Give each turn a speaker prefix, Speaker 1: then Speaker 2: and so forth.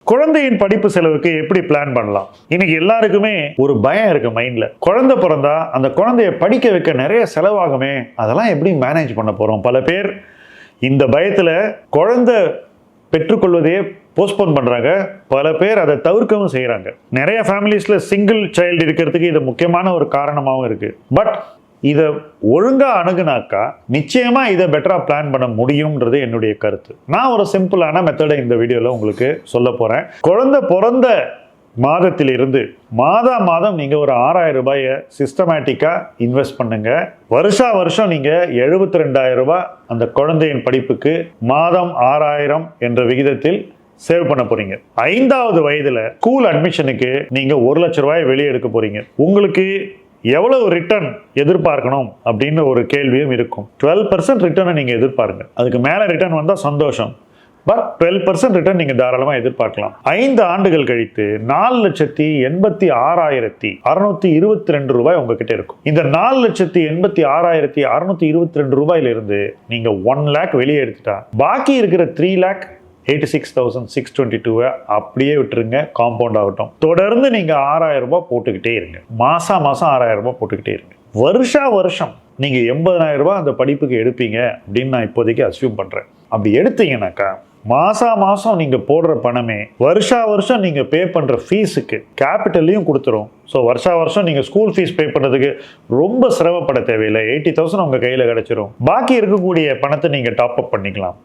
Speaker 1: குழந்தையின் படிப்பு செலவுக்கு எப்படி பிளான் பண்ணலாம்? இன்னைக்கு எல்லாருக்குமே ஒரு பயம் இருக்கு மைண்ட்ல. குழந்தை பிறந்தா அந்த குழந்தைய படிக்க வைக்க நிறைய செலவாகுமே, அதெல்லாம் எப்படி மேனேஜ் பண்ண போறோம்? பல பேர் இந்த பயத்துல குழந்தை பெற்றுக்கொள்வதையே போஸ்ட்போன் பண்றாங்க. பல பேர் அதை தவிர்க்கவும் செய்யறாங்க. நிறைய ஃபேமிலிஸ்ல சிங்கிள் சைல்டு இருக்கிறதுக்கு இது முக்கியமான ஒரு காரணமாகவும் இருக்கு. பட் இதை ஒழுங்கா அணுகுனாக்கா நிச்சயமா இதை பெட்டரா பிளான் பண்ண முடியும்ன்றது என்னுடைய கருத்து. நான் ஒரு சிம்பிளான மெத்தடை இந்த வீடியோல உங்களுக்கு சொல்ல போறேன். குழந்தை பிறந்த மாதத்திலிருந்து மாதம் நீங்க ஒரு 6000 ரூபாயை சிஸ்டமேட்டிக்கா இன்வெஸ்ட் பண்ணுங்க. வருஷம் நீங்க 72,000 ரூபாய் அந்த குழந்தையின் படிப்புக்கு மாதம் 6000 என்ற விகிதத்தில் சேவ் பண்ண போறீங்க. 5வது வயதுல ஸ்கூல் அட்மிஷனுக்கு நீங்க 1 லட்சம் ரூபாய் வெளியே எடுக்க போறீங்க. உங்களுக்கு எவ்வளவு ரிட்டர்ன் எதிர்பார்க்கணும் அப்படின்னு ஒரு கேள்வியும் இருக்கும். 12% ரிட்டர்னை நீங்க எதிர்பார்ங்க. அதுக்கு மேல ரிட்டர்ன் வந்தா சந்தோஷம். பட் 12% ரிட்டர்ன் நீங்க தாராளமா எதிர்பார்க்கலாம். 5 ஆண்டுகள் கழித்து 4,86,622 ரூபாய் உங்ககிட்ட இருக்கும். இந்த 4,86,622 ரூபாயிலிருந்து நீங்க 1 லேக் வெளியே எடுத்துட்டா பாக்கி இருக்கிற 3,86,622 அப்படியே விட்டுருங்க. காம்பவுண்ட் ஆகட்டும். தொடர்ந்து நீங்க 6,000 ரூபாய் போட்டுக்கிட்டே இருங்க. மாசம் 6,000 ரூபாய் போட்டுக்கிட்டே இருங்க. வருஷம் நீங்க 80,000 ரூபாய் அந்த படிப்புக்கு எடுப்பீங்க அப்படின்னு நான் இப்போதைக்கு அஸ்யூம் பண்றேன். அப்படி எடுத்தீங்கன்னாக்கா மாசம் நீங்க போடுற பணமே வருஷம் நீங்க பே பண்ற ஃபீஸுக்கு கேபிட்டலையும் கொடுத்துரும். ஸோ வருஷம் நீங்க ஸ்கூல் ஃபீஸ் பே பண்றதுக்கு ரொம்ப சிரமப்பட தேவையில்லை. 80,000 உங்க கையில கிடைச்சிரும். பாக்கி இருக்கக்கூடிய பணத்தை நீங்க டாப் அப் பண்ணிக்கலாம்.